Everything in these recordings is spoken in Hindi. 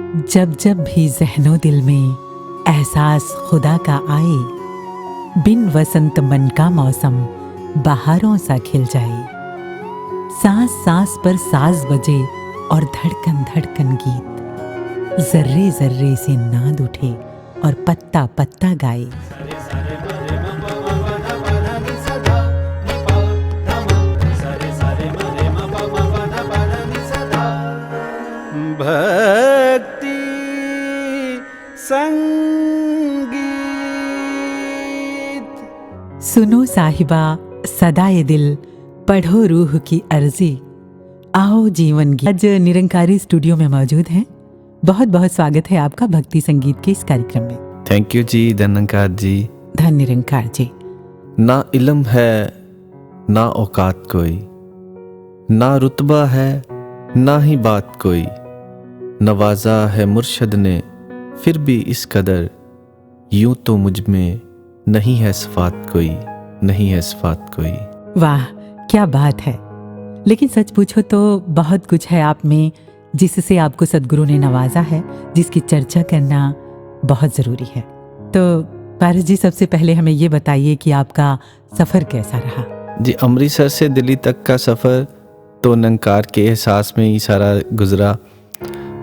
जब जब भी ज़हनो दिल में एहसास खुदा का आए, बिन वसंत मन का मौसम बहारों सा खिल जाए। सांस सांस पर साज बजे और धड़कन धड़कन गीत, जर्रे जर्रे से नाद उठे और पत्ता पत्ता गाए। भक्ति संगीत। सुनो साहिबा सदा ये दिल, पढ़ो रूह की अर्जी, आओ जीवन गीत। आज निरंकारी स्टूडियो में मौजूद हैं। बहुत बहुत स्वागत है आपका भक्ति संगीत के इस कार्यक्रम में। थैंक यू जी धनंकार जी। धन निरंकार जी। ना इल्म है ना औकात कोई, ना रुतबा है ना ही बात कोई, नवाजा है मुर्शद ने फिर भी इस कदर, यूं तो मुझ में नहीं है सिफात कोई, नहीं है सिफात कोई। वाह क्या बात है। लेकिन सच पूछो तो बहुत कुछ है आप में जिससे आपको सदगुरु ने नवाजा है, जिसकी चर्चा करना बहुत ज़रूरी है। तो पारस जी, सबसे पहले हमें ये बताइए कि आपका सफ़र कैसा रहा। जी, अमृतसर से दिल्ली तक का सफ़र तो निरंकार के एहसास में ही सारा गुजरा।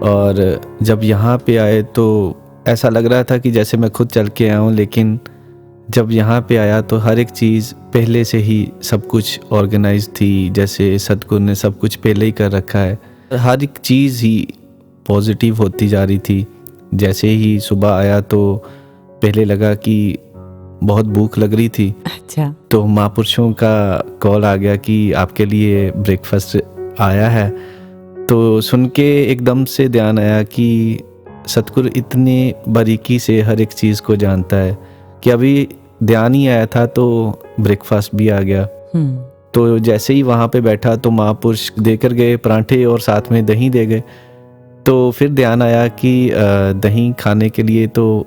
और जब यहाँ पे आए तो ऐसा लग रहा था कि जैसे मैं खुद चल के आया हूँ, लेकिन जब यहाँ पे आया तो हर एक चीज़ पहले से ही सब कुछ ऑर्गेनाइज थी, जैसे सतगुरु ने सब कुछ पहले ही कर रखा है। हर एक चीज़ ही पॉजिटिव होती जा रही थी। जैसे ही सुबह आया तो पहले लगा कि बहुत भूख लग रही थी। अच्छा। तो महापुरुषों का कॉल आ गया कि आपके लिए ब्रेकफास्ट आया है। तो सुन के एकदम से ध्यान आया कि सतगुरु इतने बारीकी से हर एक चीज़ को जानता है कि अभी ध्यान ही आया था तो ब्रेकफास्ट भी आ गया। तो जैसे ही वहाँ पे बैठा तो महापुरुष देकर गए परांठे और साथ में दही दे गए। तो फिर ध्यान आया कि दही खाने के लिए तो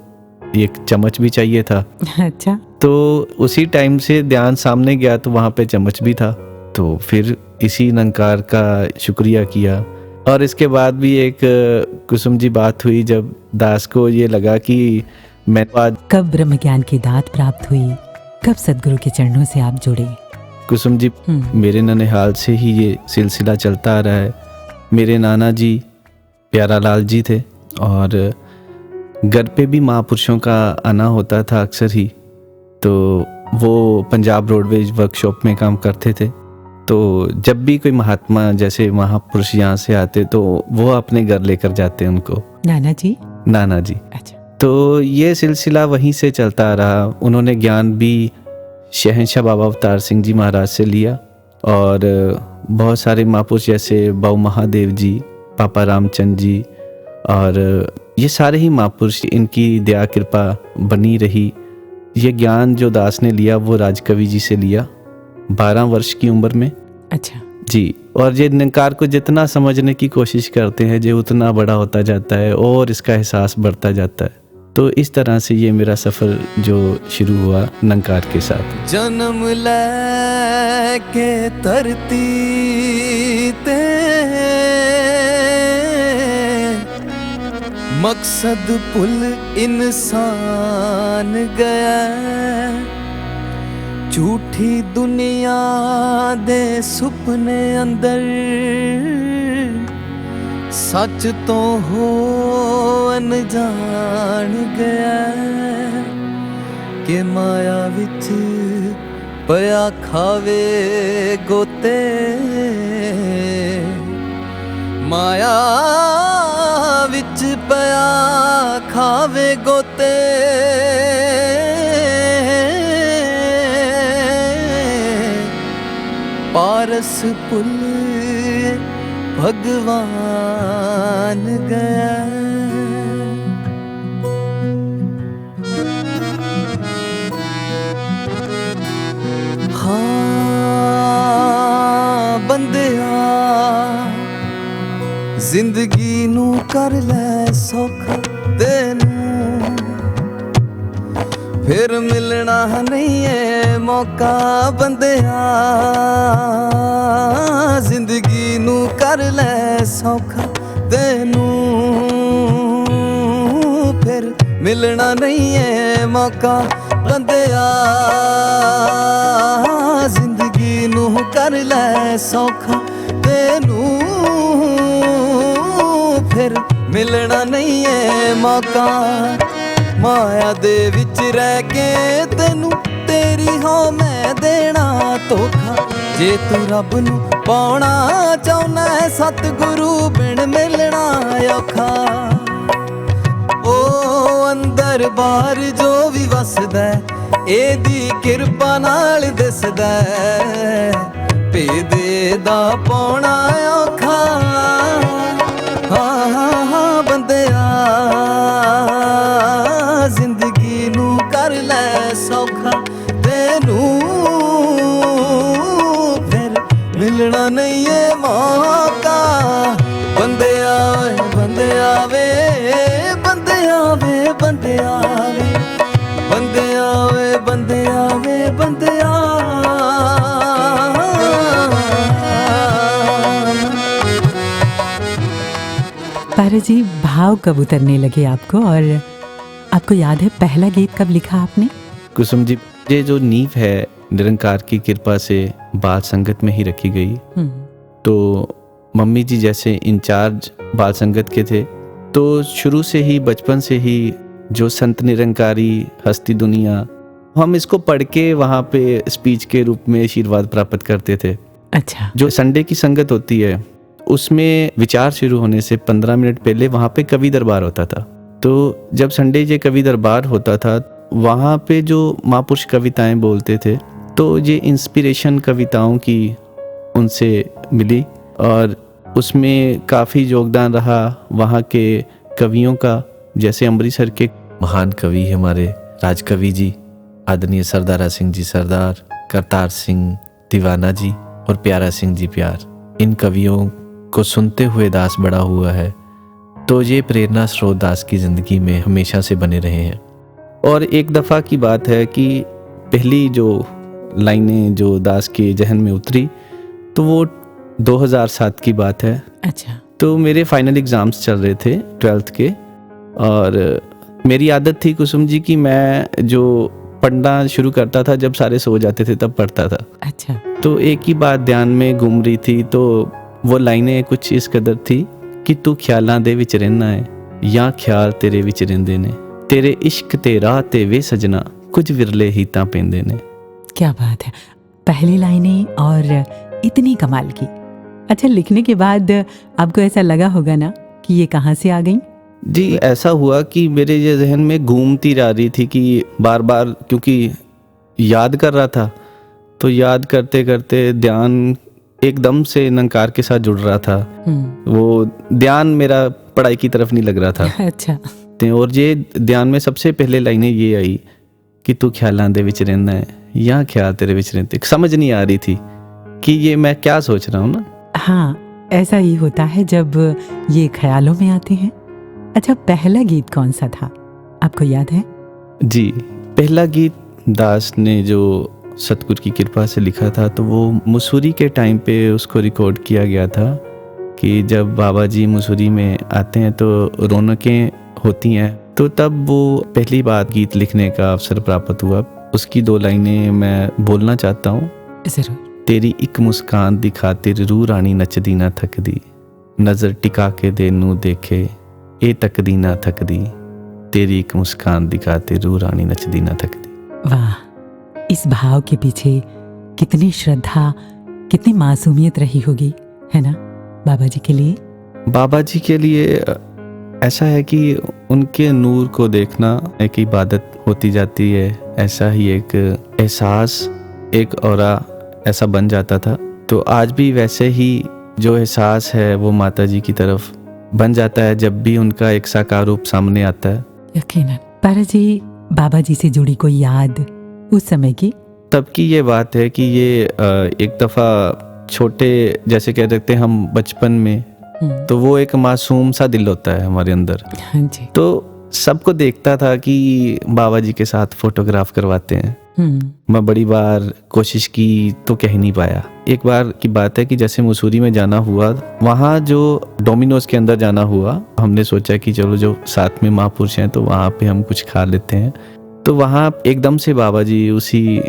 एक चम्मच भी चाहिए था। अच्छा। तो उसी टाइम से ध्यान सामने गया तो वहाँ पे चम्मच भी था। तो फिर इसी निरंकार का शुक्रिया किया। और इसके बाद भी एक कुसुम जी बात हुई, जब दास को ये लगा कि मैं आज कब ब्रह्म ज्ञान की दात प्राप्त हुई, कब सदगुरु के चरणों से आप जुड़े। कुसुम जी, मेरे ननिहाल से ही ये सिलसिला चलता आ रहा है। मेरे नाना जी प्यारा लाल जी थे और घर पे भी महापुरुषों का आना होता था अक्सर ही। तो वो पंजाब रोडवेज वर्कशॉप में काम करते थे। तो जब भी कोई महात्मा जैसे महापुरुष यहाँ से आते तो वो अपने घर लेकर जाते उनको। नाना जी। नाना जी। अच्छा। तो ये सिलसिला वहीं से चलता आ रहा। उन्होंने ज्ञान भी शहंशाह बाबा अवतार सिंह जी महाराज से लिया और बहुत सारे महापुरुष जैसे बाऊ महादेव जी, पापा रामचंद जी और ये सारे ही महापुरुष, इनकी दया कृपा बनी रही। ये ज्ञान जो दास ने लिया वो राजकवि जी से लिया 12 वर्ष की उम्र में। अच्छा जी। और ये निरंकार को जितना समझने की कोशिश करते हैं जो उतना बड़ा होता जाता है और इसका एहसास बढ़ता जाता है। तो इस तरह से ये मेरा सफ़र जो शुरू हुआ निरंकार के साथ। जन्म लेके धरती ते मकसद भुल इंसान गया, झूठी दुनिया दे सुपने अंदर सच तो हो अनजान गया, कि माया विच पया खावे गोते, माया विच पया खावे गोते, पारस पुल भगवान गया। हाँ बंदिया जिंदगी नू कर ले सौखा तेनू, फिर मिलना नहीं है मौका बंदिया, जिंदगी नू कर ले सौखा तेनू, मिलना नहीं है मौका बंदिया जिंदगी नू कर लै सौखा तेनू फिर मिलना नहीं है मौका माया दे विच रह के तेनू तेरी हो मैं देना धोखा जे तू रब नू पाउणा चाहुना है सतगुरु बिन मिलना औखा ओ अंदर बाहर जो भी वसदा एदी किरपा नाल दिसदा भेद दा पाउणा औखा हाँ बंदिया जिंदगी नू कर लै सौखा तेनू फिर मिलना नहीं है मौका बंदिया बंदिया वे बंदिया वे बंदिया वे बंदिया वे बंदिया वे बंदिया पारस जी, भाव कब उतरने लगे आपको, और आपको याद है पहला गीत कब लिखा आपने? कुसुम जी, ये जो नींव है निरंकार की कृपा से बाल संगत में ही रखी गई। तो मम्मी जी जैसे इंचार्ज बाल संगत के थे, तो शुरू से ही बचपन से ही जो संत निरंकारी हस्ती दुनिया, हम इसको पढ़ के वहाँ पे स्पीच के रूप में आशीर्वाद प्राप्त करते थे। अच्छा। जो संडे की संगत होती है उसमें विचार शुरू होने से 15 मिनट पहले वहाँ पे कवि दरबार होता था। तो जब संडे ये कवि दरबार होता था वहाँ पे जो महापुरुष कविताएं बोलते थे, तो ये इंस्पिरेशन कविताओं की उनसे मिली और उसमें काफ़ी योगदान रहा वहाँ के कवियों का। जैसे अमृतसर के महान कवि हमारे राजकवि जी आदरणीय सरदारा सिंह जी सरदार, करतार सिंह दीवाना जी और प्यारा सिंह जी प्यार, इन कवियों को सुनते हुए दास बड़ा हुआ है। तो ये प्रेरणा स्रोत दास की ज़िंदगी में हमेशा से बने रहे हैं। और एक दफ़ा की बात है कि पहली जो लाइनें जो दास के जहन में उतरी तो वो 2007 की बात है। अच्छा। तो मेरे फाइनल एग्ज़ाम्स चल रहे थे 12th के, और मेरी आदत थी कुसुम जी कि मैं जो पढ़ना शुरू करता था जब सारे सो जाते थे तब पढ़ता था। अच्छा। तो एक ही बात ध्यान में घूम रही थी, तो वो लाइनें कुछ इस कदर थी कि तू ख्यालां दे विच रहना है या ख्याल तेरे विच रहिंदे ने, तेरे इश्क ते राह ते वे सजना कुछ विरले ही तां पैंदे ने। क्या बात है, पहली लाइनें और इतनी कमाल की। अच्छा, लिखने के बाद आपको ऐसा लगा होगा ना कि ये कहाँ से आ गई? जी, ऐसा हुआ कि मेरे ये जहन में घूमती जा रही थी कि बार बार, क्योंकि याद कर रहा था तो याद करते करते ध्यान एकदम से निरंकार के साथ जुड़ रहा था। वो ध्यान मेरा पढ़ाई की तरफ नहीं लग रहा था। अच्छा। और ये ध्यान में सबसे पहले लाइनें ये आई कि तू ख्यालां दे विच रहना है या ख्याल तेरे विच रहते। समझ नहीं आ रही थी कि ये मैं क्या सोच रहा हूँ ना। हाँ, ऐसा ही होता है जब ये ख्यालों में आते हैं। अच्छा, पहला गीत कौन सा था, आपको याद है? जी, पहला गीत दास ने जो सतगुरु की कृपा से लिखा था, तो वो मसूरी के टाइम पे उसको रिकॉर्ड किया गया था कि जब बाबा जी मसूरी में आते हैं तो रौनकें होती हैं। तो तब वो पहली बार गीत लिखने का अवसर प्राप्त हुआ। उसकी 2 लाइनें मैं बोलना चाहता हूँ। जरूर। तेरी एक मुस्कान दी खातिर रूह रानी नचदी ना थकदी, नज़र टिका के दे नू देखे ए तकदी ना थकदी, तेरी एक मुस्कान दी खातिर रूह रानी नचदी ना थकदी। वाह, इस भाव के पीछे कितनी श्रद्धा, कितनी मासूमियत रही होगी, है ना, बाबा जी के लिए? बाबा जी के लिए ऐसा है कि उनके नूर को देखना एक इबादत होती जाती है। ऐसा ही एक एहसास, एक औरा ऐसा बन जाता था। तो आज भी वैसे ही जो एहसास है वो माता जी की तरफ बन जाता है जब भी उनका एक साकार रूप सामने आता है। यकीनन। पारस जी, बाबा जी से जुड़ी कोई याद उस समय की? तब की ये बात है कि ये एक दफ़ा छोटे, जैसे कह सकते हैं हम बचपन में, तो वो एक मासूम सा दिल होता है हमारे अंदर। हाँ जी। तो सबको देखता था कि बाबा जी के साथ फोटोग्राफ करवाते हैं। मैं बड़ी बार कोशिश की तो कह नहीं पाया। एक बार की बात है कि जैसे मसूरी में जाना हुआ, वहाँ जो डोमिनोज के अंदर जाना हुआ, हमने सोचा कि चलो जो साथ में महापुरुष हैं तो वहाँ पे हम कुछ खा लेते हैं। तो वहाँ एकदम से बाबा जी उसी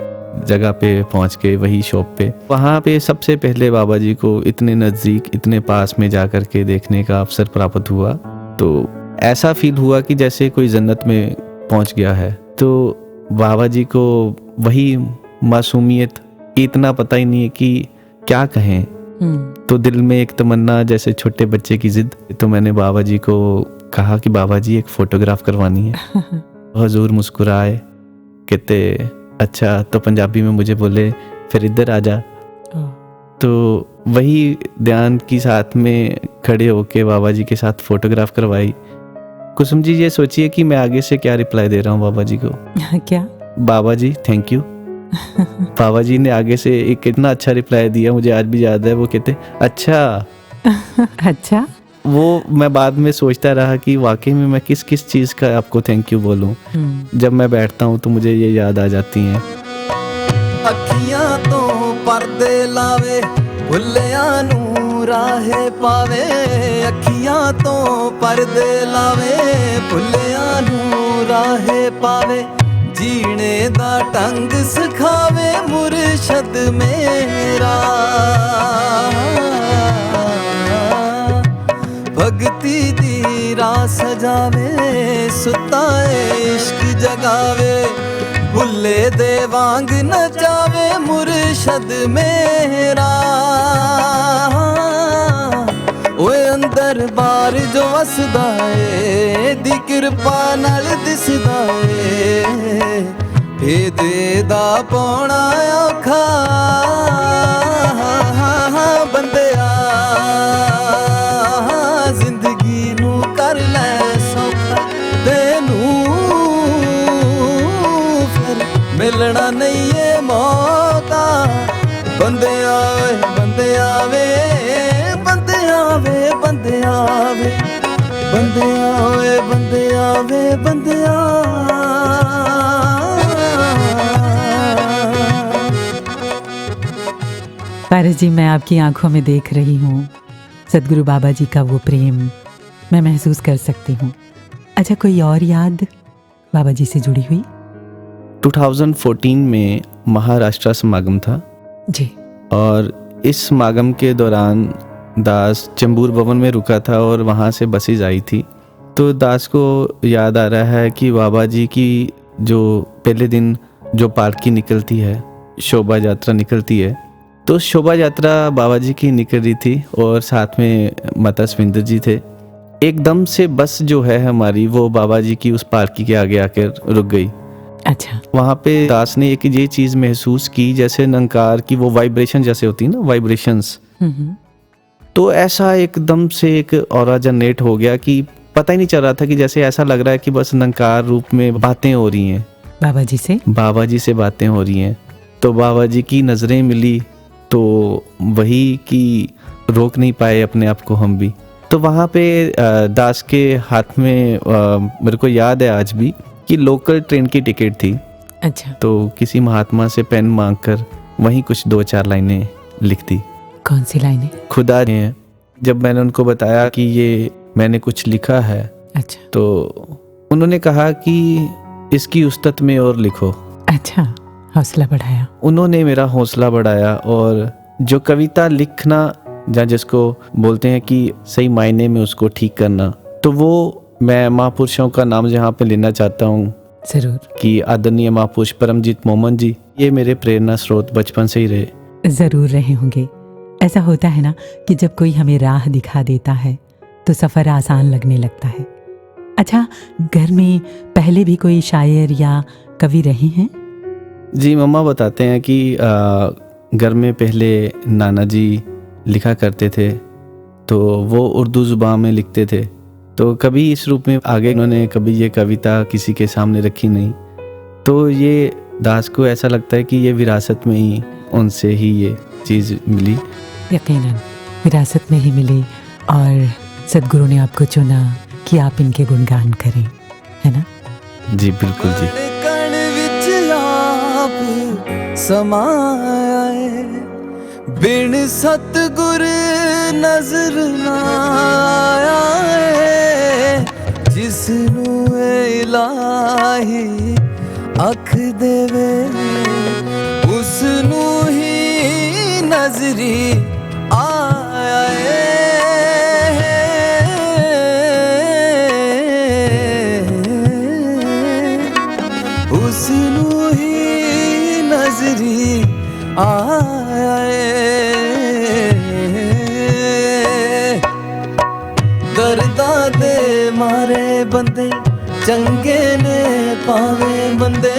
जगह पे पहुँच गए, वही शॉप पे। वहाँ पे सबसे पहले बाबा जी को इतने नज़दीक, इतने पास में जा कर के देखने का अवसर प्राप्त हुआ। तो ऐसा फील हुआ कि जैसे कोई जन्नत में पहुँच गया है। तो बाबा जी को वही मासूमियत, इतना पता ही नहीं है कि क्या कहें। तो दिल में एक तमन्ना, जैसे छोटे बच्चे की जिद। तो मैंने बाबा जी को कहा कि बाबा जी एक फोटोग्राफ करवानी है। हुजूर मुस्कुराए, कहते अच्छा। तो पंजाबी में मुझे बोले फिर इधर आ जा। तो वही ध्यान की साथ में खड़े होके बाबा जी के साथ फोटोग्राफ करवाई। कुसुम जी ये सोचिए कि मैं आगे से क्या रिप्लाई दे रहा हूँ बाबा जी को। क्या? बाबा जी थैंक यू। बाबा जी ने आगे से एक कितना अच्छा रिप्लाई दिया, मुझे आज भी याद है। वो कहते अच्छा। अच्छा। वो मैं बाद में सोचता रहा कि वाकई में मैं किस किस चीज़ का आपको थैंक यू बोलूं। जब मैं बैठता हूं तो मुझे ये याद आ जाती हैं। अखियां तो पर्दे लावे, भुल्लियां नू राहे पावे। अखियां तो पर्दे लावे, भुल्लियां नू राहे पावे। जीने दा ढंग सिखावे मुर्शद मेरा। भगती दी राह सजावे, सुता इश्क जगावे। भुल्ले दे वांग नचावे मुर्शद मेरा। ओए अंदर बार जो वसदा ए, दी किरपा नाल दिसदा ए। भेदे दा पौना औखा बंदिया। जिंदगी नू कर लै सौखा, तेनू फिर मिलना नहीं ये मौका। बंदे आवे, बंदे आवे, बंदे आवे, बंदे आवे, बंदे आवे, बंदे आवे, बंदे आ। पारस जी, मैं आपकी आंखों में देख रही हूँ सदगुरु बाबा जी का वो प्रेम मैं महसूस कर सकती हूँ। अच्छा, कोई और याद बाबा जी से जुड़ी हुई? 2014 में महाराष्ट्र समागम था जी। और इस समागम के दौरान दास चंबूर भवन में रुका था और वहाँ से बसेज आई थी। तो दास को याद आ रहा है कि बाबा जी की जो पहले दिन जो पालकी निकलती है, शोभा यात्रा निकलती है, तो शोभा यात्रा बाबा जी की निकल रही थी और साथ में माता सविंदर जी थे। एकदम से बस जो है हमारी, वो बाबा जी की उस पालकी के आगे आकर रुक गई। अच्छा। वहाँ पे दास ने एक ये चीज़ महसूस की, जैसे नंकार की वो वाइब्रेशन जैसे होती है ना, वाइब्रेशंस। तो ऐसा एकदम से एक ऑरा जनरेट हो गया कि पता ही नहीं चल रहा था, कि जैसे ऐसा लग रहा है कि बस नंकार रूप में बातें हो रही हैं बाबा जी से बातें हो रही हैं। तो बाबा जी की नज़रें मिली, तो वही कि रोक नहीं पाए अपने आप को हम भी। तो वहाँ पे दास के हाथ में मेरे को याद है आज भी कि लोकल ट्रेन की टिकट थी। अच्छा। तो किसी महात्मा से पेन मांगकर वहीं कुछ 2-4 लाइनें लिख दी। कौन सी लाइनें? खुदा ने, जब मैंने उनको बताया कि ये मैंने कुछ लिखा है, अच्छा, तो उन्होंने कहा कि इसकी उस्तत में और लिखो। अच्छा, हौसला बढ़ाया। उन्होंने मेरा हौसला बढ़ाया। और जो कविता लिखना, या जिसको बोलते हैं कि सही मायने में उसको ठीक करना, तो वो मैं महापुरुषों का नाम यहाँ पे लेना चाहता हूँ जरूर, कि आदरणीय महापुरुष परमजीत मोमन जी, ये मेरे प्रेरणा स्रोत बचपन से ही रहे। जरूर रहे होंगे। ऐसा होता है ना कि जब कोई हमें राह दिखा देता है तो सफ़र आसान लगने लगता है। अच्छा, घर में पहले भी कोई शायर या कवि रहे हैं? जी, मम्मा बताते हैं कि घर में पहले नाना जी लिखा करते थे, तो वो उर्दू ज़ुबान में लिखते थे। तो कभी इस रूप में आगे उन्होंने कभी ये कविता किसी के सामने रखी नहीं। तो ये दास को ऐसा लगता है कि ये विरासत में ही उनसे ही ये चीज़ मिली। यकीनन विरासत में ही मिली, और सदगुरु ने आपको चुना कि आप इनके गुणगान करें। है ना? जी बिल्कुल जी। कण विच आप समाया है, बिन सतगुर नजर ना आया है, जिसनू इलाही अख देवे उसनू ही नजरी आया है। उसनू ही नजरी आया है। दर्दा दे मारे बंदे चंगे ने पावे बंदे,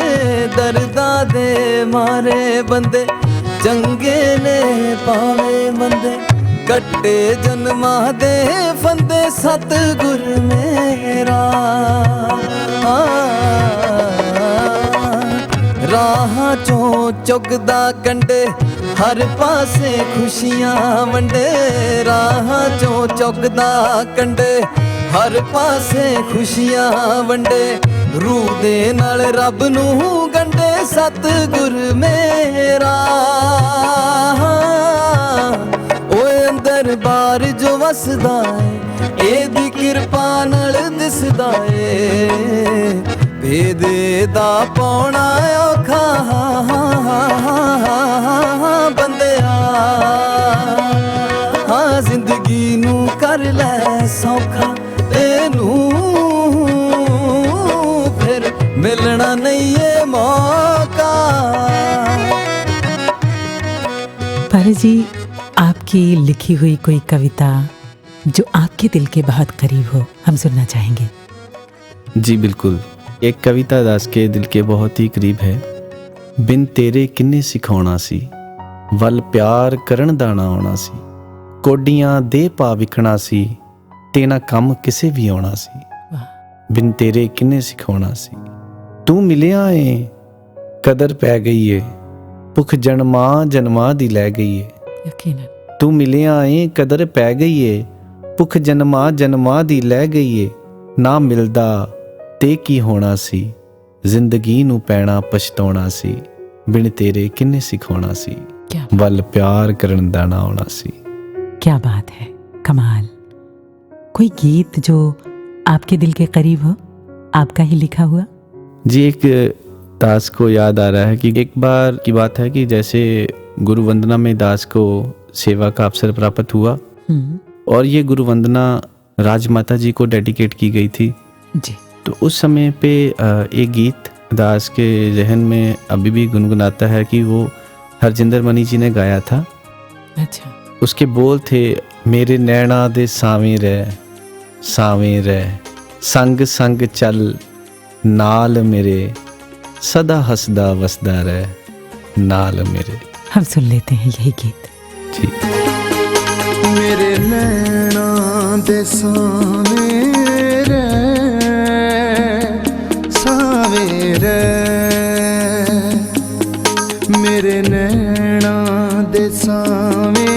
दर्दा दे मारे बंदे चंगे ने पावे बंदे, कट्टे जन्मा दे फंदे सतगुर मेरा। राहां चों चुगदा कंडे हर पासे खुशियां वंडे, राहां चों चुगदा कंडे हर पासे खुशियां वंडे, रूह दे नाल रब नूं गंडे सतगुर मेरा। ओए अंदर बार जो वसदा है एदी किरपा नाल दिसदा है, भेदे दा पौना औखा बंदिया। हाँ जिंदगी नू कर लै सौखा, तेनू फिर मिलना नहीं है मौका। पारस जी, आपकी लिखी हुई कोई कविता जो आपके दिल के बहुत करीब हो, हम सुनना चाहेंगे। जी बिल्कुल। एक कविता दास के दिल के बहुत ही करीब है। बिन तेरे किन्ने सिखाउणा सी, वल प्यार करन दा ना आउणा सी, कोडियां दे पा विखणा सी, तेना कम किसे भी आउणा सी। बिन तेरे किन्ने सिखाउणा सी, तू मिलिया है कदर पै गई है, भुख जन्मा जन्मा दी लै गई है। यकीनन। तू मिलिया है कदर पै गई है, भुख जन्मा जन्मा दी लै गई है, ना मिलदा ते की होना सी, जिंदगी नू पैना पछताउणा सी, बिन तेरे किन्ने सिखाउणा सी, वल प्यार करन दा ना आउणा सी। क्या बात है, कमाल। कोई गीत जो आपके दिल के करीब हो, आपका ही लिखा हुआ? जी, एक दास को याद आ रहा है कि एक बार की बात है कि जैसे गुरु वंदना में दास को सेवा का अवसर प्राप्त हुआ और ये गुरु वंदना राजमाता जी को डेडिकेट की गई थी जी। तो उस समय पे एक गीत दास के जहन में अभी भी गुनगुनाता है कि वो हरजिंदर मनी जी ने गाया था। अच्छा। उसके बोल थे, मेरे नैना दे सावें रह संग संग चल नाल मेरे, सदा हसदा वसदा रह नाल मेरे। हम सुन लेते हैं यही गीत। जी। मेरे नैना दे सावें मेरे नैना दे सावें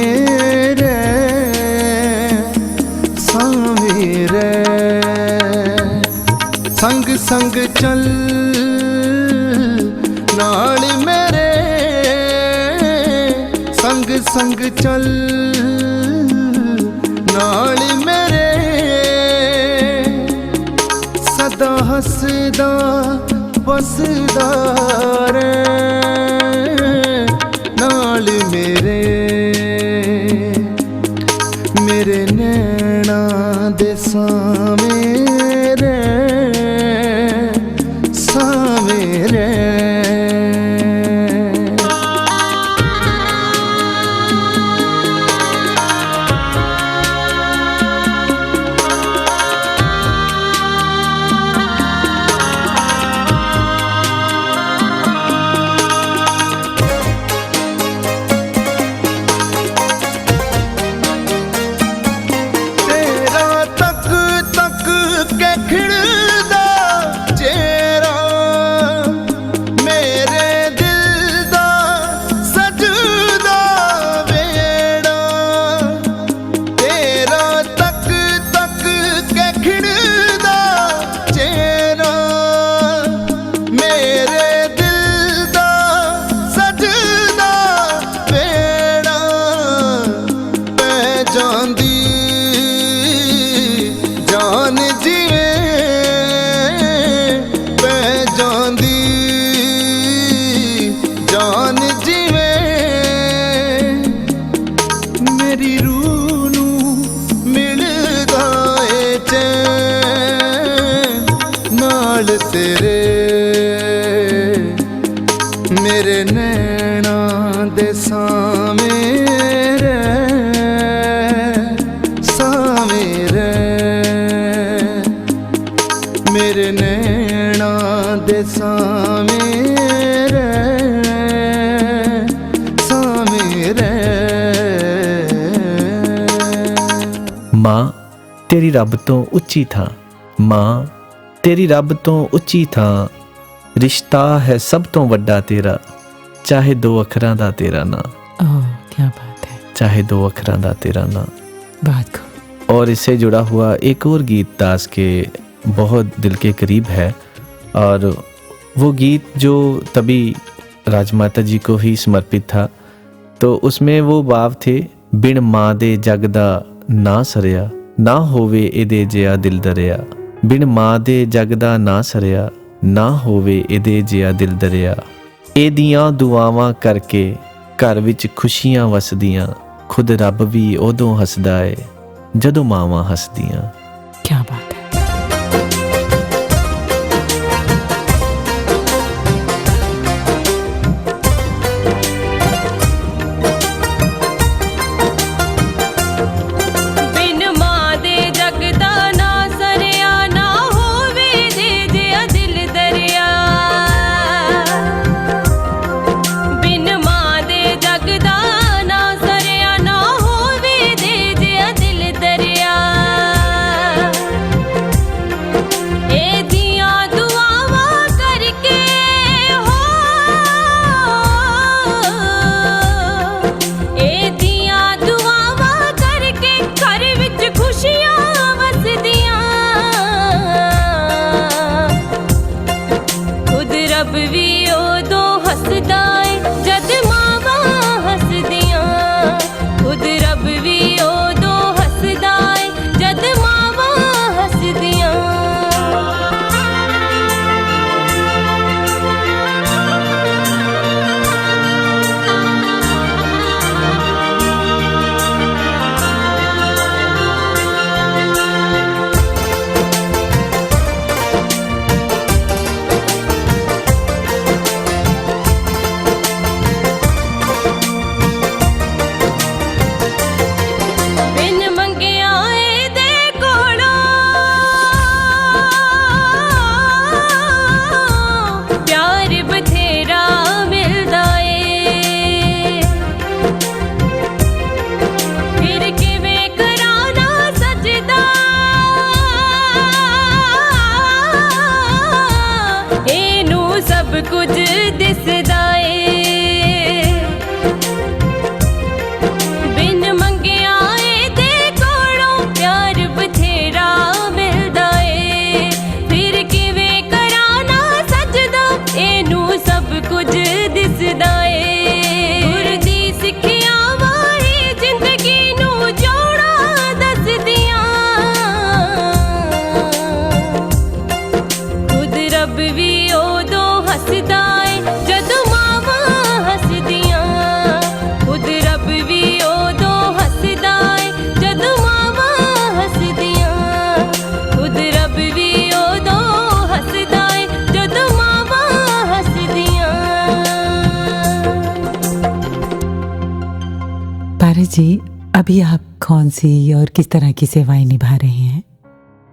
संग संग चल नाल मेरे, संग संग चल नाल मेरे, सदा हसदा वसदा नाल मेरे। मेरे नैना दे सावें सावें मेरे नैना दे सामे रे माँ तेरी रब तो उच्ची था, माँ तेरी रब तो उच्ची था, रिश्ता है सब तो वड्डा तेरा, चाहे दो अखरां दा तेरा ना। ओह क्या बात है, चाहे दो अखरां दा तेरा ना। बहुत खूब। और इससे जुड़ा हुआ एक और गीत दास के बहुत दिल के करीब है, और वो गीत जो तभी राजमाता जी को ही समर्पित था। तो उसमें वो भाव थे, बिन माँ दे जग दा ना सरिया, ना होवे एदे जिया दिल दरिया। बिन माँ दे जग दा ना सरिया, ना होवे एदे जिया दिल दरिया। एदियां दुआवां करके घर विच खुशियां वसदियां, खुद रब भी उदों हसदा है जदों मावां हसदियां। क्या बात है। जी अभी आप कौन सी और किस तरह की सेवाएं निभा रहे हैं?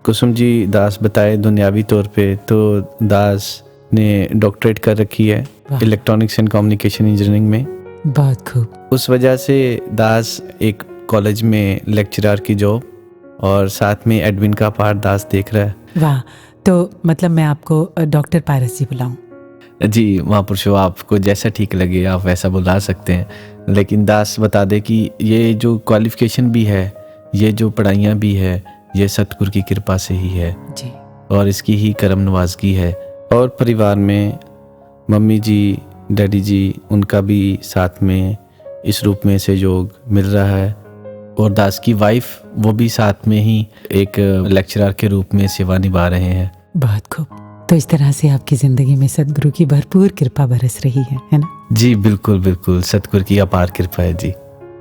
कुसुम जी, दास बताए दुनियावी तौर पे तो दास ने डॉक्टरेट कर रखी है इलेक्ट्रॉनिक्स एंड कम्युनिकेशन इंजीनियरिंग में। बहुत खूब। उस वजह से दास एक कॉलेज में लेक्चरर की जॉब और साथ में एडमिन का पार्ट दास देख रहा है। वाह, तो मतलब मैं आपको डॉक्टर पारस जी बुलाऊं? जी महापुरुषों, आपको जैसा ठीक लगे आप वैसा बुला सकते हैं, लेकिन दास बता दे कि ये जो क्वालिफिकेशन भी है, ये जो पढ़ाइयाँ भी है, ये सतगुरु की कृपा से ही है जी, और इसकी ही करम नवाजगी है। और परिवार में मम्मी जी, डैडी जी, उनका भी साथ में इस रूप में सहयोग मिल रहा है। और दास की वाइफ वो भी साथ में ही एक लेक्चरर के रूप में सेवा निभा रहे हैं। बहुत खूब। तो इस तरह से आपकी ज़िंदगी में सतगुरु की भरपूर कृपा बरस रही है ना? जी बिल्कुल बिल्कुल, सतगुरु की अपार कृपा है जी।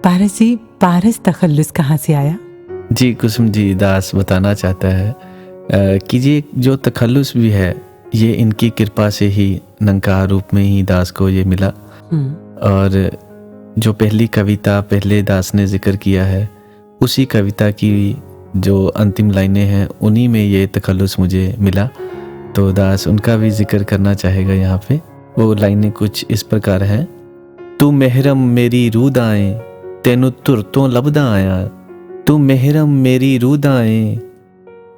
पारस जी, पारस तखल्लुस कहाँ से आया? जी कुसुम जी, दास बताना चाहता है कि ये जो तखल्लुस भी है ये इनकी कृपा से ही नंकार रूप में ही दास को ये मिला। और जो पहली कविता पहले दास ने जिक्र किया है, उसी कविता की जो अंतिम लाइनें हैं उन्हीं में ये तखल्लुस मुझे मिला। तो दास उनका भी जिक्र करना चाहेगा यहाँ पे। वो लाइनें कुछ इस प्रकार हैं। तू मेहरम मेरी रूह दाएं, तेनू धुर तो लभदा आया। तू मेहरम मेरी रूह दाएं,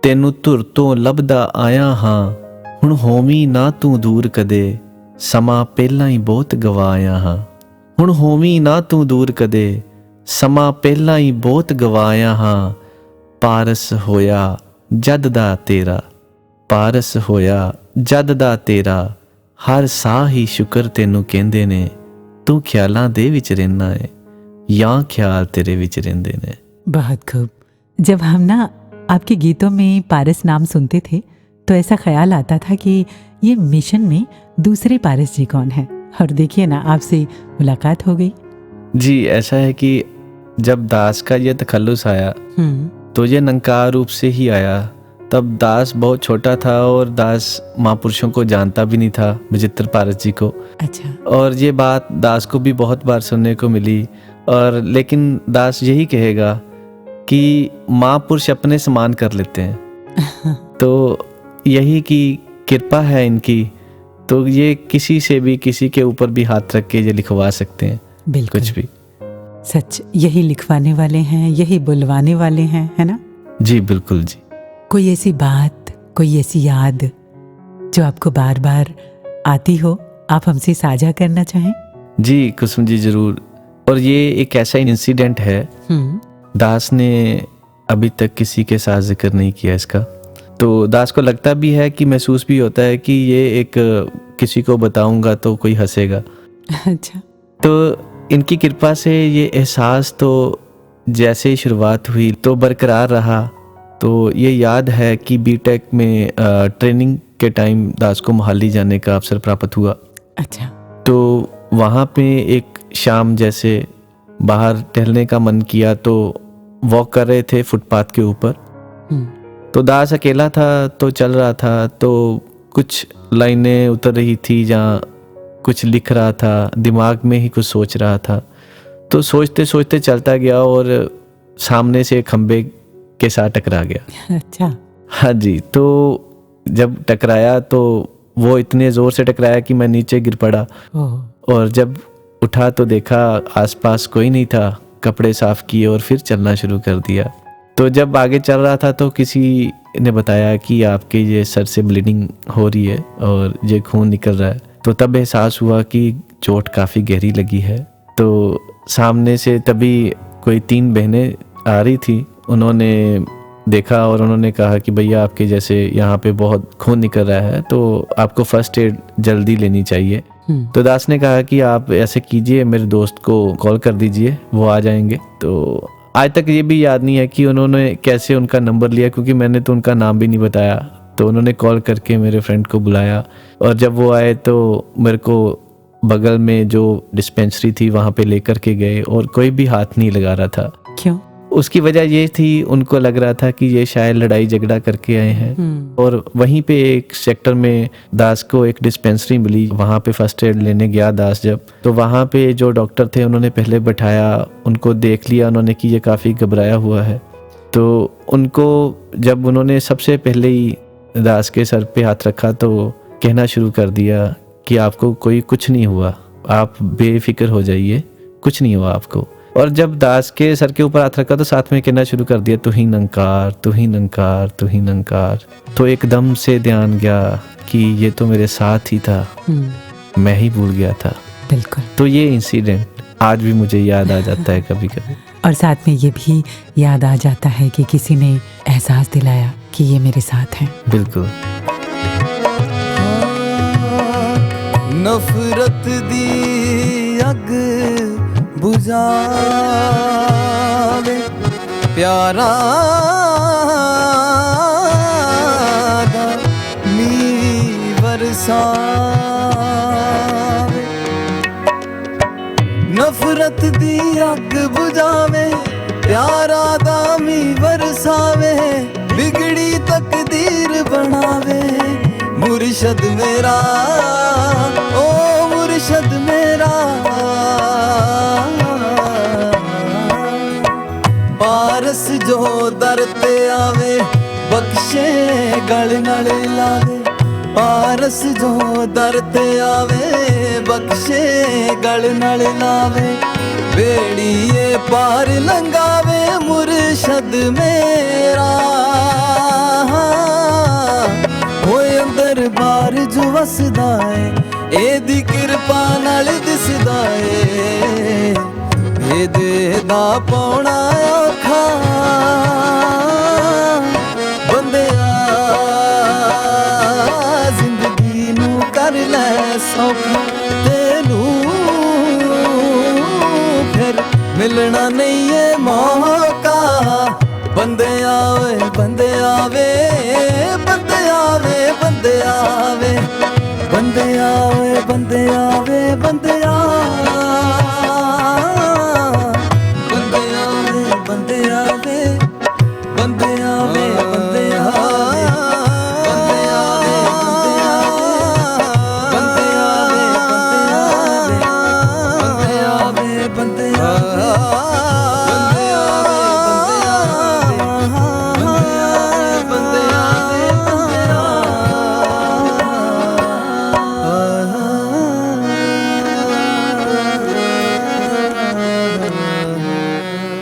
तेनू धुर तो लभदा आया हाँ। हुण होवी ना तू दूर कदे, समा ਪਹਿਲਾਂ ਹੀ ਬਹੁਤ ਗਵਾਇਆ ਹਾਂ। ਹੁਣ ਹੋਵੀ ਨਾ ਤੂੰ ਦੂਰ ਕਦੇ, ਸਮਾਂ ਪਹਿਲਾਂ ਹੀ ਬਹੁਤ ਗਵਾਇਆ ਹਾਂ। ਪਾਰਸ ਹੋਇਆ ਜਦ ਦਾ ਤੇਰਾ, ਪਾਰਸ ਹੋਇਆ ਜਦ ਦਾ ਤੇਰਾ, ਹਰ ਸਾਹ ਹੀ ਸ਼ੁਕਰ ਤੈਨੂੰ ਕਹਿੰਦੇ ਨੇ। ਤੂੰ ਖਿਆਲਾਂ ਦੇ ਵਿੱਚ ਰਹਿਣਾ ਹੈ ਜਾਂ ਖਿਆਲ तेरे ਵਿੱਚ ਰਹਿੰਦੇ ਨੇ। बहुत खूब। जब हम ना आपके गीतों में पारस नाम सुनते थे तो ऐसा ख्याल आता था कि ये मिशन में दूसरे पारस जी कौन है। और देखिए ना, आपसे मुलाकात हो गई। जी, ऐसा है कि जब दास का ये तखल्लुस आया तो ये नंकार रूप से ही आया। तब दास बहुत छोटा था और दास महापुरुषों को जानता भी नहीं था, विचित्र पारस जी को। अच्छा। और ये बात दास को भी बहुत बार सुनने को मिली। और लेकिन दास यही कहेगा कि महापुरुष अपने समान कर लेते हैं। तो यही की कृपा है इनकी, तो ये किसी से भी, किसी के ऊपर भी हाथ रख के ये लिखवा सकते हैं। बिल्कुल, कुछ भी। सच यही लिखवाने वाले हैं, यही बुलवाने वाले हैं, है ना? जी बिल्कुल जी। कोई ऐसी बात, कोई ऐसी याद जो आपको बार बार आती हो, आप हमसे साझा करना चाहें? जी कुसुम जी जरूर। और ये एक ऐसा इंसिडेंट है, दास ने अभी तक किसी के साथ जिक्र नहीं किया इसका। तो दास को लगता भी है कि महसूस भी होता है कि ये एक किसी को बताऊंगा तो कोई हंसेगा। अच्छा। तो इनकी कृपा से ये एहसास तो जैसे ही शुरुआत हुई तो बरकरार रहा। तो ये याद है कि बीटेक में ट्रेनिंग के टाइम दास को मोहाली जाने का अवसर प्राप्त हुआ। अच्छा। तो वहाँ पे एक शाम जैसे बाहर टहलने का मन किया तो वॉक कर रहे थे फुटपाथ के ऊपर। तो दास अकेला था तो चल रहा था, तो कुछ लाइनें उतर रही थी, जहाँ कुछ लिख रहा था, दिमाग में ही कुछ सोच रहा था। तो सोचते सोचते चलता गया और सामने से खंबे के साथ टकरा गया। अच्छा। हाँ जी। तो जब टकराया तो वो इतने ज़ोर से टकराया कि मैं नीचे गिर पड़ा। और जब उठा तो देखा आसपास कोई नहीं था। कपड़े साफ किए और फिर चलना शुरू कर दिया। तो जब आगे चल रहा था तो किसी ने बताया कि आपके ये सर से ब्लीडिंग हो रही है और ये खून निकल रहा है। तो तब एहसास हुआ कि चोट काफ़ी गहरी लगी है। तो सामने से तभी कोई 3 बहनें आ रही थी, उन्होंने देखा और उन्होंने कहा कि भैया आपके जैसे यहाँ पे बहुत खून निकल रहा है, तो आपको फर्स्ट एड जल्दी लेनी चाहिए। तो दास ने कहा कि आप ऐसे कीजिए, मेरे दोस्त को कॉल कर दीजिए, वो आ जाएंगे। तो आज तक ये भी याद नहीं है कि उन्होंने कैसे उनका नंबर लिया, क्योंकि मैंने तो उनका नाम भी नहीं बताया। तो उन्होंने कॉल करके मेरे फ्रेंड को बुलाया और जब वो आए तो मेरे को बगल में जो डिस्पेंसरी थी वहाँ पे लेकर के गए और कोई भी हाथ नहीं लगा रहा था। क्यों? उसकी वजह ये थी, उनको लग रहा था कि ये शायद लड़ाई झगड़ा करके आए हैं। और वहीं पे एक सेक्टर में दास को एक डिस्पेंसरी मिली, वहाँ पे फर्स्ट एड लेने गया दास जब, तो वहाँ पे जो डॉक्टर थे उन्होंने पहले बैठाया, उनको देख लिया उन्होंने कि ये काफ़ी घबराया हुआ है। तो उनको जब उन्होंने सबसे पहले ही दास के सर पे हाथ रखा तो कहना शुरू कर दिया कि आपको कोई कुछ नहीं हुआ, आप बेफिक्र हो जाइए, कुछ नहीं हुआ आपको। और जब दास के सर के ऊपर हाथ रखा तो साथ में कहना शुरू कर दिया, तू ही नंकार, तू ही नंकार, तू ही नंकार। तो एकदम से ध्यान गया कि ये तो मेरे साथ ही था, मैं ही भूल गया था। बिल्कुल। तो ये इंसिडेंट आज भी मुझे याद आ जाता है कभी कभी। और साथ में ये भी याद आ जाता है कि किसी ने एहसास दिलाया कि ये मेरे साथ हैं। बिल्कुल। नफरत दी अग बुझावे प्यारा दा नी बरसावे। नफरत दी अग बुझावे प्यारा दा मी बरसावे, बिगड़ी तकदीर बनावे मुर्शद मेरा, ओ मुर्शद मेरा। पारस जो दर ते आवे बख्शे गल नाल लावे, ਆਰਸ ਜੋ ਦਰ ਤੇ ਆਵੇ ਬਖਸ਼ੇ ਗਲ ਨਾਲ ਲਾਵੇ ਵੇੜੀਏ ਪਾਰ ਲੰਘਾਵੇ ਮੁਰਸ਼ਦ ਮੇਰਾ ਹੋਏ ਅੰਦਰ ਬਾਰ ਜੋ ਵਸਦਾ ਏ ਇਹਦੀ ਕਿਰਪਾ ਨਾਲ ਦਿਸਦਾ ਏ ਇਹਦੇ ਦਾ ਪਾਉਣਾ ਔਖਾ ਬੰਦਿਆ ਜ਼ਿੰਦਗੀ ਨੂੰ ਕਰ ਲੈ ਸੌਖਾ ਤੈਨੂੰ ਫਿਰ ਮਿਲਣਾ ਨਹੀਂ ਏ ਮੌਕਾ ਬੰਦਿਆ ਓਏ ਬੰਦਿਆ ਵੇ ਬੰਦਿਆ ਵੇ ਬੰਦਿਆ ਵੇ ਬੰਦਿਆ ਓਏ ਬੰਦਿਆ ਵੇ ਬੰਦਿਆ ਬੰਦਿਆ ਵੇ ਬੰਦਿਆ ਵੇ ਬੰਦਿਆ ਵੇ ਬੰਦਿਆ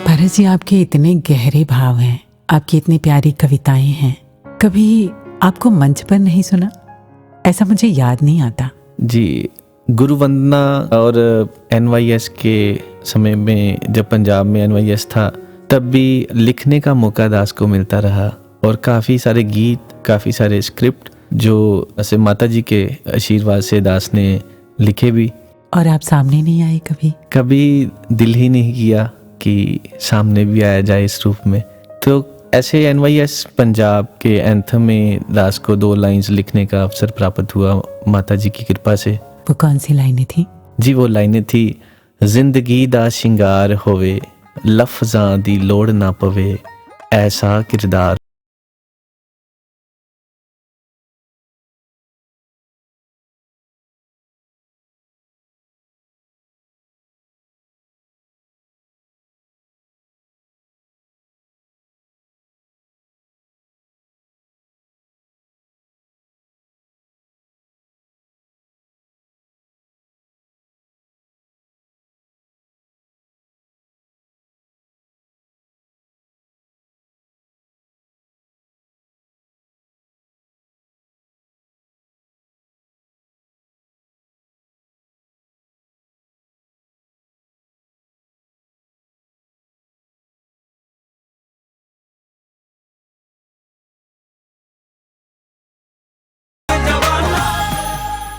भरत जी, आपके इतने गहरे भाव हैं, आपकी इतनी प्यारी कविताएं हैं, कभी आपको मंच पर नहीं सुना? ऐसा मुझे याद नहीं आता। जी, गुरु वंदना और NYS के समय में जब पंजाब में NYS था तब भी लिखने का मौका दास को मिलता रहा और काफ़ी सारे गीत, काफ़ी सारे स्क्रिप्ट जो ऐसे माता जी के आशीर्वाद से दास ने लिखे भी। और आप सामने नहीं आए कभी? कभी दिल ही नहीं किया कि सामने भी आया जाए इस रूप में। तो ऐसे NYS पंजाब के एंथम में दास को 2 लाइंस लिखने का अवसर प्राप्त हुआ माता जी की कृपा से। वो कौन सी लाइनें थी? जी, वो लाइनें थी, जिंदगी दा शिंगार होवे लफ्ज़ां दी लोड़ ना पवे ऐसा किरदार।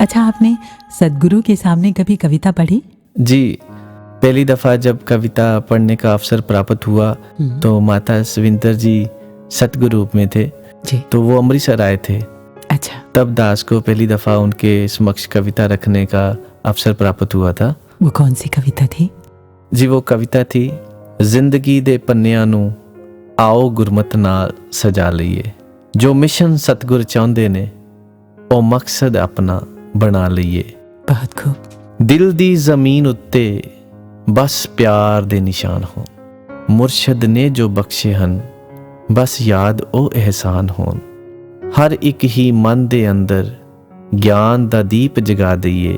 अच्छा, आपने सदगुरु के सामने कभी कविता पढ़ी? जी, पहली दफ़ा जब कविता पढ़ने का अवसर प्राप्त हुआ तो माता सविंदर जी सतगुरु रूप में थे जी। तो वो अमृतसर आए थे। अच्छा, तब दास को पहली दफ़ा उनके समक्ष कविता रखने का अवसर प्राप्त हुआ था। वो कौन सी कविता थी? जी, वो कविता थी, जिंदगी दे पन्नियां नू आओ गुरमत नाल सजा लईए, जो मिशन सतगुर चाहुंदे ने ओ मकसद अपना बना लईए। बहुत खूब। दिल दी जमीन उत्ते बस प्यार दे निशान हो, मुर्शद ने जो बख्शे हन बस याद ओ एहसान होन, हर एक ही मन दे अंदर ज्ञान दा दीप जगा दईए,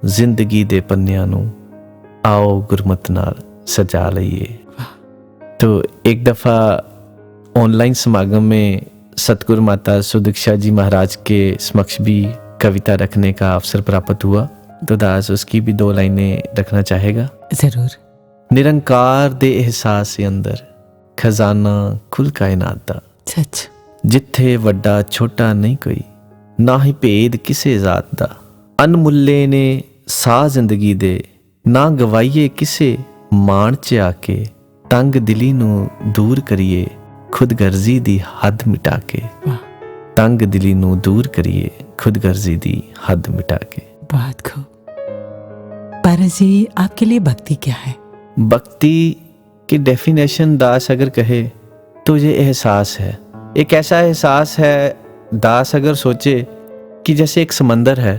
जिंदगी दे पन्नियां नू आओ गुरमत नाल सजा लईए। तो एक दफ़ा ऑनलाइन समागम में सतगुरु माता सुदीक्षा जी महाराज के समक्ष भी कविता रखने का अवसर प्राप्त हुआ तो दास उसकी भी 2 लाइनें रखना चाहेगा। जरूर। निरंकार दे एहसास के अंदर खजाना खुल कायनात दा, सच। जिथे वड्डा छोटा नहीं कोई, ना ही भेद किसे जात दा, अनमुल्ले ने सा जिंदगी दे, ना गवाइए किसे मान च आके, तंग दिली नू दूर करिए खुद गर्जी दी हद मिटा के। तंग दिली नू दूर करिए खुद गर्जी दी हद मिटा के। बहुत खूब। पारस जी, आपके लिए भक्ति क्या है? भक्ति की डेफिनेशन दास अगर कहे तो ये एहसास है, एक ऐसा एहसास है दास अगर सोचे कि जैसे एक समंदर है,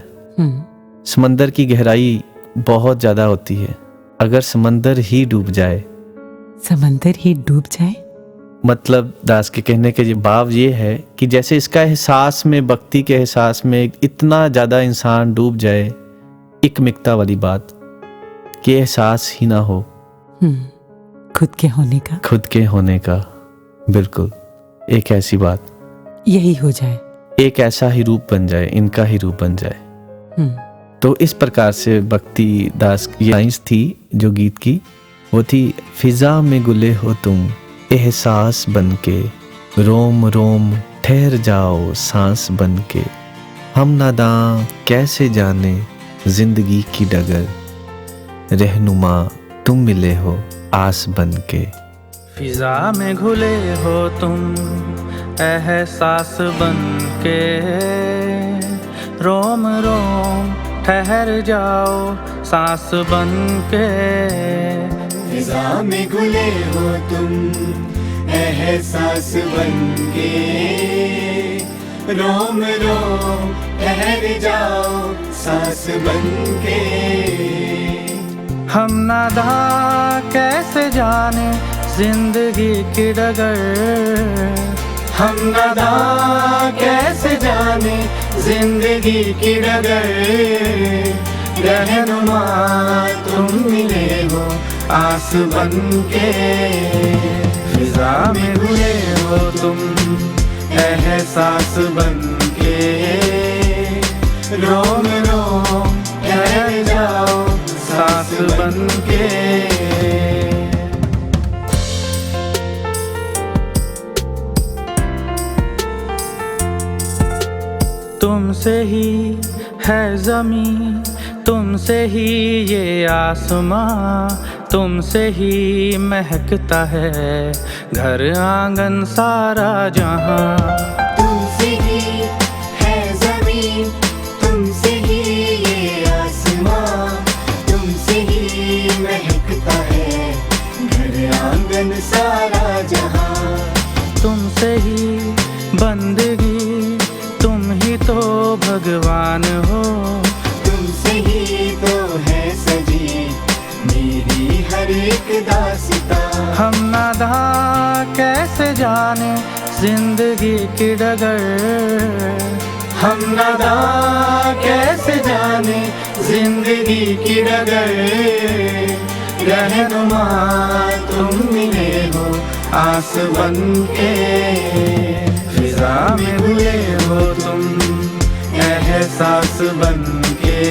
समंदर की गहराई बहुत ज़्यादा होती है, अगर समंदर ही डूब जाए। समंदर ही डूब जाए? मतलब दास के कहने के भाव ये है कि जैसे इसका एहसास में, भक्ति के एहसास में इतना ज़्यादा इंसान डूब जाए, एकमिकता वाली बात, कि एहसास ही ना हो खुद के होने का, खुद के होने का। बिल्कुल, एक ऐसी बात, यही हो जाए, एक ऐसा ही रूप बन जाए, इनका ही रूप बन जाए। तो इस प्रकार से भक्ति दास की लाइंस थी जो गीत की, वो थी फिजा में गुले हो तुम एहसास बनके, रोम रोम ठहर जाओ सांस बनके, हम नादां कैसे जाने जिंदगी की डगर, रहनुमा तुम मिले हो आस बनके। फिजा में घुले हो तुम एहसास बनके, रोम रोम ठहर जाओ सांस बनके। फिजा में घुले हो तुम एहसास बनके, रोम रोम ठहर जाओ सांस बनके। हम नादा कैसे जाने जिंदगी की डगर, हम नादा कैसे जाने जिंदगी की डगर, रहनुमा तुम मिले हो आस बनके। फिजा में घुले हो तुम एहसास बनके, रोम रोम ठहर जाओ सांस बनके। तुमसे ही है ज़मीं, तुमसे ही ये आसमां, तुमसे ही महकता है घर आंगन सारा जहां। तुमसे ही है ज़मीन, तुमसे ही ये आसमां, तुमसे ही महकता है घर आंगन सारा जहां। तुमसे ही बंदगी, तुम ही तो भगवान हो, तुमसे ही तो है सजी मेरी हर एक दास्तां। हम नादा कैसे जाने जिंदगी की डगर, हम नादा कैसे जाने जिंदगी की डगर, रहनुमा तुम मिले हो आस बनके। फिजा में घुले हो तुम एहसास बनके,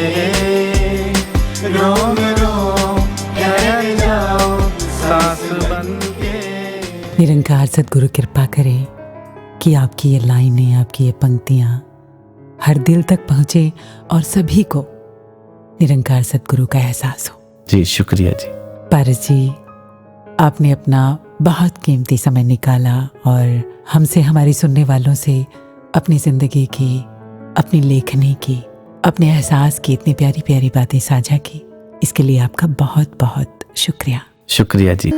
रोम रोम ठहर जाओ सांस बनके। निरंकार सद्गुरु कृपा करें कि आपकी ये लाइनें, आपकी ये पंक्तियाँ हर दिल तक पहुँचे और सभी को निरंकार सद्गुरु का एहसास हो। जी शुक्रिया जी। पारस जी, आपने अपना बहुत कीमती समय निकाला और हमसे, हमारी सुनने वालों से अपनी ज़िंदगी की, अपनी लेखनी की, अपने एहसास की इतनी प्यारी प्यारी बातें साझा की। इसके लिए आपका बहुत बहुत शुक्रिया। शुक्रिया जी।